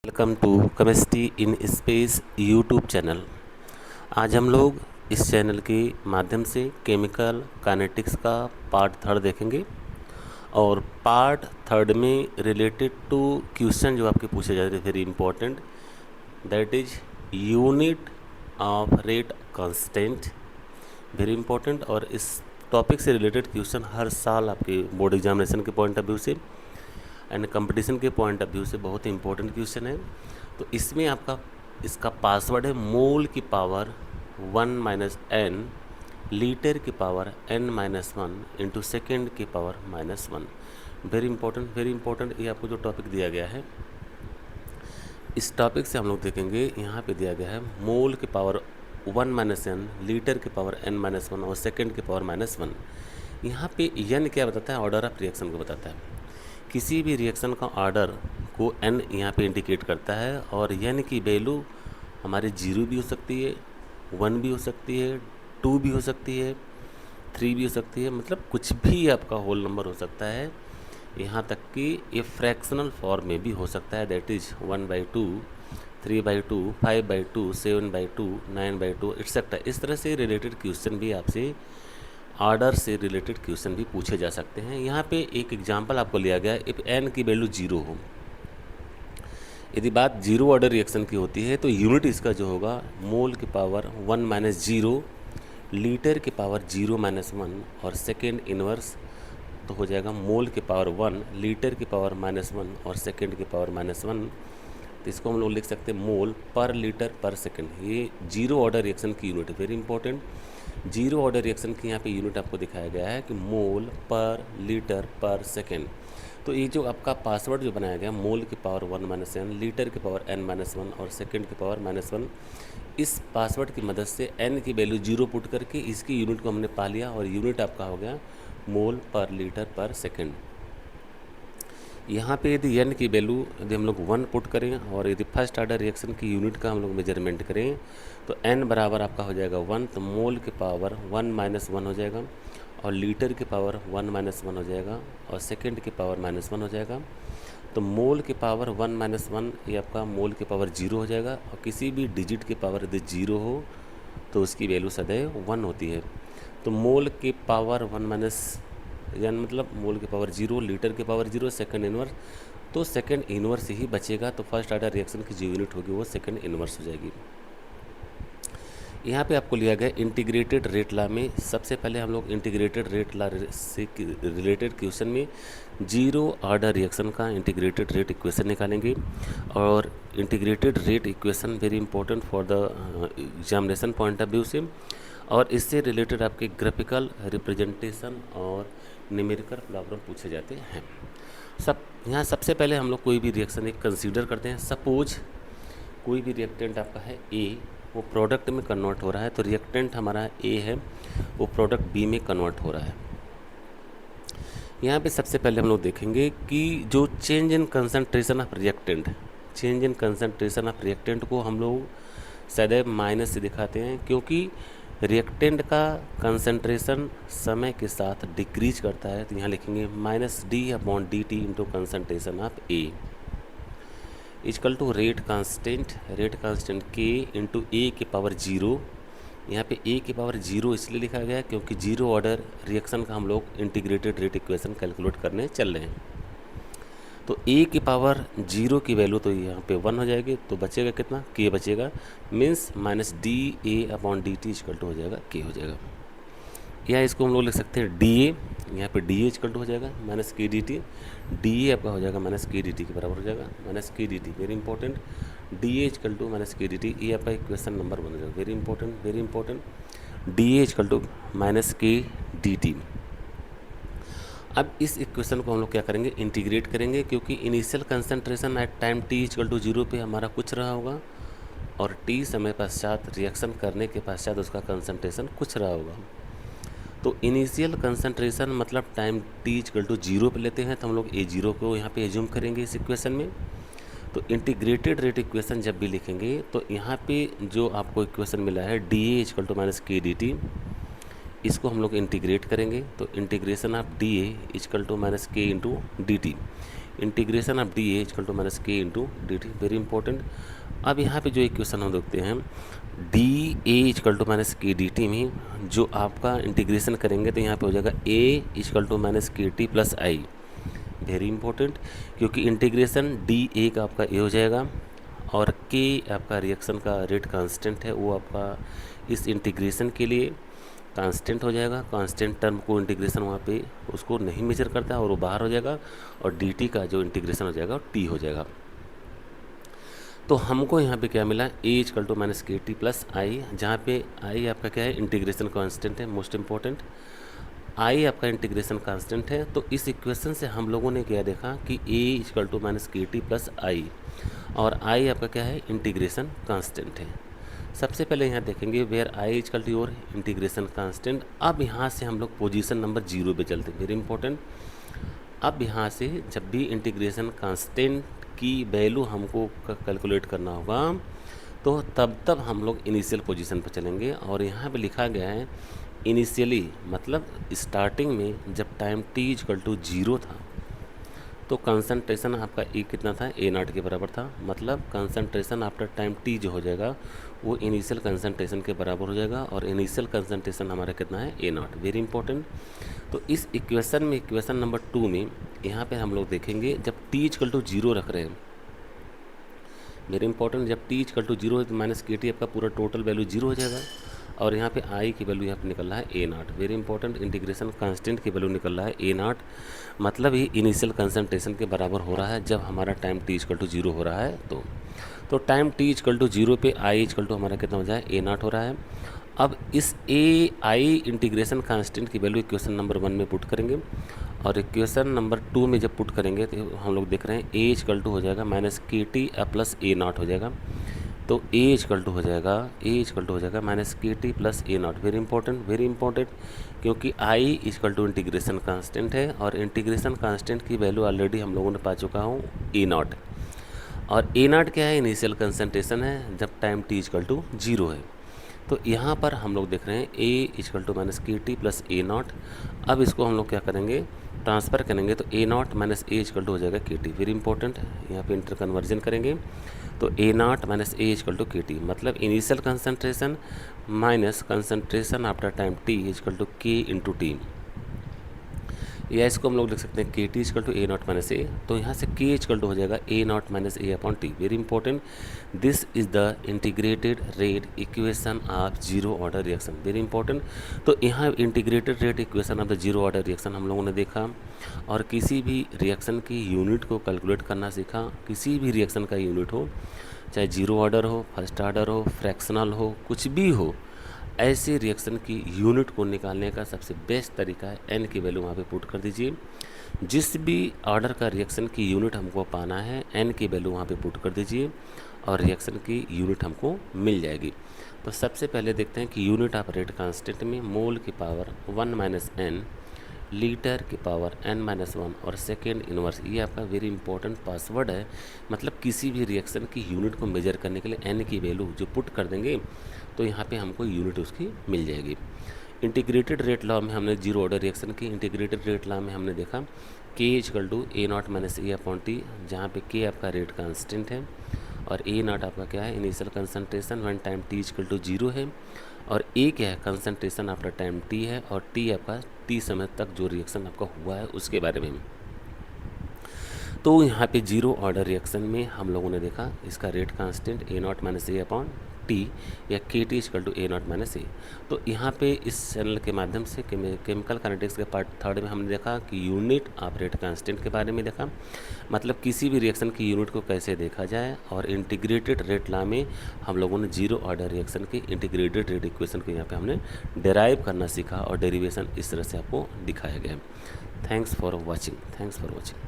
Welcome to chemistry in space YouTube channel. आज हम लोग इस चैनल के माध्यम से केमिकल काइनेटिक्स का पार्ट थर्ड देखेंगे और पार्ट थर्ड में रिलेटेड टू क्वेश्चन जो आपके पूछे जा रहे थे very important, that is unit of rate constant, very important. और इस टॉपिक से रिलेटेड क्वेश्चन हर साल आपके बोर्ड एग्जामिनेशन के पॉइंट ऑफ व्यू से एंड कंपटीशन के पॉइंट ऑफ व्यू से बहुत ही इंपॉर्टेंट क्वेश्चन है। तो इसमें आपका इसका पासवर्ड है मोल की पावर 1 - n लीटर की पावर n-1 इंटू सेकेंड की पावर -1। वेरी इंपॉर्टेंट ये आपको जो टॉपिक दिया गया है, इस टॉपिक से हम लोग देखेंगे। यहाँ पे दिया गया है मोल की पावर 1 - n लीटर की पावर n-1 और सेकेंड की पावर -1। यहाँ पे n क्या बताता है? ऑर्डर ऑफ रिएक्शन को बताता है। किसी भी रिएक्शन का ऑर्डर को n यहाँ पे इंडिकेट करता है और n की वैल्यू हमारे 0 भी हो सकती है, 1 भी हो सकती है, 2 भी हो सकती है, 3 भी हो सकती है, मतलब कुछ भी आपका होल नंबर हो सकता है। यहाँ तक कि ये फ्रैक्शनल फॉर्म में भी हो सकता है, दैट इज 1/2, 3/2, 5/2, 7/2, 9/2 एक्सेट्रा। इस तरह से रिलेटेड क्वेश्चन भी आपसे ऑर्डर से रिलेटेड क्वेश्चन भी पूछे जा सकते हैं। यहाँ पे एक एग्जांपल आपको लिया गया है, इफ़ n की वैल्यू 0 हो, यदि बात 0 ऑर्डर रिएक्शन की होती है तो यूनिट इसका जो होगा मोल की पावर 1 - 0 लीटर की पावर 0-1 और सेकेंड इनवर्स तो हो जाएगा मोल की पावर 1 लीटर की पावर -1 और सेकेंड की पावर -1। तो इसको हम लोग लिख सकते हैं मोल पर लीटर पर सेकेंड। ये 0 ऑर्डर रिएक्शन की यूनिट है, वेरी इंपॉर्टेंट। 0 ऑर्डर रिएक्शन की यहाँ पे यूनिट आपको दिखाया गया है कि मोल पर लीटर पर सेकेंड। तो ये जो आपका पासवर्ड जो बनाया गया मोल की पावर 1 - n लीटर की पावर n-1 और सेकेंड की पावर -1, इस पासवर्ड की मदद से n की वैल्यू 0 पुट करके इसकी यूनिट को हमने पा लिया और यूनिट आपका हो गया मोल पर लीटर पर सेकेंड। यहाँ पे यदि n की वैल्यू यदि हम लोग 1 पुट करें और यदि फर्स्ट ऑर्डर रिएक्शन की यूनिट का हम लोग मेजरमेंट करें तो n बराबर आपका हो जाएगा 1, तो मोल की पावर 1 - 1 हो जाएगा और लीटर की पावर 1 - 1 हो जाएगा और सेकेंड की पावर -1 हो जाएगा। तो मोल की पावर 1 - 1 ये आपका मोल की पावर 0 हो जाएगा और किसी भी डिजिट की पावर यदि 0 हो तो उसकी वैल्यू सदैव 1 होती है। तो मोल की पावर 1 - n मतलब मोल की पावर 0 लीटर की पावर 0 सेकंड इनवर्स, तो सेकंड इनवर्स ही बचेगा। तो फर्स्ट ऑर्डर रिएक्शन की जो यूनिट होगी वो सेकंड इनवर्स हो जाएगी। यहाँ पे आपको लिया गया इंटीग्रेटेड रेट लॉ में सबसे पहले हम लोग इंटीग्रेटेड रेट लॉ से रिलेटेड क्वेश्चन में 0 ऑर्डर रिएक्शन का इंटीग्रेटेड रेट इक्वेशन निकालेंगे। और integrated rate equation very important for the examination point of view से, और इससे रिलेटेड आपके ग्राफिकल रिप्रेजेंटेशन और न्यूमेरिकल प्रॉब्लम पूछे जाते हैं। यहाँ सबसे पहले हम लोग कोई भी रिएक्शन एक कंसीडर करते हैं। सपोज कोई भी रिएक्टेंट आपका है ए, वो प्रोडक्ट में कन्वर्ट हो रहा है, तो रिएक्टेंट हमारा ए है, वो प्रोडक्ट बी में कन्वर्ट हो रहा है। यहाँ पे सबसे पहले हम लोग देखेंगे कि जो change in concentration of reactant, change in concentration of reactant को हम लोग सदैव माइनस से दिखाते हैं, क्योंकि रिएक्टेंट का कंसंट्रेशन समय के साथ डिक्रीज करता है। तो यहाँ लिखेंगे -d/dt into concentration of A equal to rate constant k into A की पावर 0। यहाँ पे ए की पावर 0 इसलिए लिखा गया क्योंकि 0 ऑर्डर रिएक्शन का हम लोग इंटीग्रेटेड रेट इक्वेशन कैलकुलेट करने चल रहे हैं। तो ए की पावर 0 की वैल्यू तो यहाँ पे 1 हो जाएगी, तो बचेगा कितना? के बचेगा, मीन्स -dA/dt इजकल टू हो जाएगा के हो जाएगा। या इसको हम लोग लिख सकते हैं dA, यहाँ पे dA इजकल टू हो जाएगा -kdt, dA आपका हो जाएगा -kdt के बराबर हो जाएगा, -kdt very important, dA equal to -kdt, ये आपका इक्वेशन नंबर 1 हो जाएगा, very important, dA equal to -kdt। अब इस इक्वेशन को हम लोग क्या करेंगे? इंटीग्रेट करेंगे, क्योंकि initial concentration at time t equal to 0 पे हमारा कुछ रहा होगा और t समय पश्चात रिएक्शन करने के पश्चात उसका कंसंट्रेशन कुछ रहा होगा। तो इनिशियल कंसंट्रेशन मतलब टाइम t इजकल टू 0 पे लेते हैं, तो हम लोग a0 को यहाँ पे एज्यूम करेंगे इस इक्वेशन में। तो इंटीग्रेटेड रेट इक्वेशन जब भी लिखेंगे तो यहाँ पे जो आपको इक्वेशन मिला है dA इजकल टू -kdt, इसको हम लोग इंटीग्रेट करेंगे। तो integration of dA equal to -k into dt, integration of D A equal to minus K into D T, very important. अब यहाँ पे जो इक्वेशन हम देखते हैं D A equal to minus K D T में जो आपका इंटीग्रेशन करेंगे तो यहाँ पे हो जाएगा ए equal to minus K T plus I, very important, क्योंकि इंटीग्रेशन डी ए का आपका ए हो जाएगा और के आपका रिएक्शन का रेट कांस्टेंट है, वो आपका इस इंटीग्रेशन के लिए कांस्टेंट हो जाएगा। कांस्टेंट टर्म को इंटीग्रेशन वहाँ पे उसको नहीं मेजर करता है और वो बाहर हो जाएगा, और डी टी का जो इंटीग्रेशन हो जाएगा टी हो जाएगा। तो हमको यहाँ पे क्या मिला, ए equal to minus K T plus आई, जहाँ पे आई आपका क्या है, इंटीग्रेशन कांस्टेंट है, मोस्ट इंपॉर्टेंट, आई आपका इंटीग्रेशन कांस्टेंट है। तो इस इक्वेशन से हम लोगों ने क्या देखा कि ए equal to minus K T plus आई, और आई आपका क्या है, इंटीग्रेशन कांस्टेंट है। सबसे पहले यहाँ देखेंगे where I equal to your integration constant. अब यहाँ से हम लोग पोजीशन नंबर 0 पे चलते हैं, वेरी इंपॉर्टेंट। अब यहाँ से जब भी इंटीग्रेशन कांस्टेंट की वैल्यू हमको कैलकुलेट करना होगा तो तब हम लोग इनिशियल पोजीशन पर चलेंगे, और यहाँ पे लिखा गया है इनिशियली, मतलब स्टार्टिंग में जब टाइम t इक्वल टू 0 था तो कंसंट्रेशन आपका ए कितना था, ए नॉट के बराबर था, मतलब कंसंट्रेशन आफ्टर टाइम टी जो हो जाएगा वो इनिशियल कंसंट्रेशन के बराबर हो जाएगा, और इनिशियल कंसंट्रेशन हमारा कितना है, ए नॉट, वेरी इंपॉर्टेंट। तो इस इक्वेशन में, इक्वेशन नंबर 2 में यहाँ पे हम लोग देखेंगे जब टी इक्वल टू 0 रख रहे हैं, वेरी इंपॉर्टेंट, जब टी इक्वल टू 0 है तो माइनस के टी आपका पूरा टोटल वैल्यू 0 हो जाएगा, और यहाँ पे आई की वैल्यू यहाँ पे निकल रहा है A naught, very important, integration constant की वैल्यू निकल रहा है ए नॉट, मतलब ये इनिशियल कंसंट्रेशन के बराबर हो रहा है जब हमारा टाइम टी इक्वल टू 0 हो रहा है। तो टाइम टी इक्वल टू 0 पे आई इक्वल टू हमारा कितना हो जाए, ए नॉट हो रहा है। अब इस ए आई इंटीग्रेशन कांस्टेंट की वैल्यू इक्वेशन नंबर 1 में पुट करेंगे, और इक्वेशन नंबर 2 में जब पुट करेंगे तो हम लोग देख रहे हैं ए इक्वल टू हो जाएगा minus K T plus A not हो जाएगा, तो ए इक्वल टू हो जाएगा minus K T plus A naught, very important, क्योंकि आई इक्वल टू इंटीग्रेशन कांस्टेंट है, और इंटीग्रेशन कांस्टेंट की वैल्यू ऑलरेडी हम लोगों ने पा चुका हूँ ए नॉट, और ए नॉट क्या है, इनिशियल कंसंट्रेशन है जब टाइम टी इक्वल टू 0 है। तो यहाँ पर हम लोग देख रहे हैं A equal to minus K T plus A naught. अब इसको हम लोग क्या करेंगे, ट्रांसफ़र करेंगे, तो A not minus A equal to हो जाएगा के टी, वेरी इंपॉर्टेंट, यहाँ पे इंटर कन्वर्जन करेंगे तो A not minus A equal to K T, मतलब initial concentration minus concentration after time T equal to K into T, या इसको हम लोग लिख सकते हैं K T equal to A not minus A, तो यहाँ से के इक्वल टू हो जाएगा A not minus A upon T, very important, this is the integrated rate equation of zero order reaction, very important. तो यहाँ integrated rate equation of the zero order reaction हम लोगों ने देखा, और किसी भी रिएक्शन की यूनिट को कैलकुलेट करना सीखा, किसी भी रिएक्शन का यूनिट हो, चाहे जीरो ऑर्डर हो, फर्स्ट ऑर्डर हो, फ्रैक्शनल हो, कुछ भी हो, ऐसे रिएक्शन की यूनिट को निकालने का सबसे बेस्ट तरीका है एन की वैल्यू वहाँ पे पुट कर दीजिए। जिस भी ऑर्डर का रिएक्शन की यूनिट हमको पाना है एन की वैल्यू वहाँ पे पुट कर दीजिए, और रिएक्शन की यूनिट हमको मिल जाएगी। तो सबसे पहले देखते हैं कि यूनिट ऑफ रेट कांस्टेंट में मोल की पावर 1 माइनस एन, लीटर की पावर n-1 और सेकेंड इनवर्स, ये आपका वेरी इंपॉर्टेंट पासवर्ड है, मतलब किसी भी रिएक्शन की यूनिट को मेजर करने के लिए n की वैल्यू जो पुट कर देंगे तो यहाँ पे हमको यूनिट उसकी मिल जाएगी। इंटीग्रेटेड रेट लॉ में हमने जीरो ऑर्डर रिएक्शन की इंटीग्रेटेड रेट लॉ में हमने देखा k equal to A not minus A upon t, जहाँ पे के आपका रेट कांस्टेंट है और ए नॉट आपका क्या है, initial concentration one time T equal to 0 है, और ए क्या है, कंसंट्रेशन आफ्टर टाइम टी है, और टी आपका टी समय तक जो रिएक्शन आपका हुआ है उसके बारे में। तो यहाँ पे जीरो ऑर्डर रिएक्शन में हम लोगों ने देखा इसका rate constant A not minus A upon T, या K T equal to A not minus A. तो यहाँ पे इस चैनल के माध्यम से केमिकल काइनेटिक्स के पार्ट 3 में हमने देखा कि यूनिट ऑफ रेट कांस्टेंट के बारे में देखा, मतलब किसी भी रिएक्शन की यूनिट को कैसे देखा जाए, और इंटीग्रेटेड रेट लॉ में हम लोगों ने जीरो ऑर्डर रिएक्शन की इंटीग्रेटेड रेट इक्वेशन को यहाँ पे हमने डेराइव करना सीखा, और डेरिवेशन इस तरह से आपको दिखाया गया। Thanks for watching.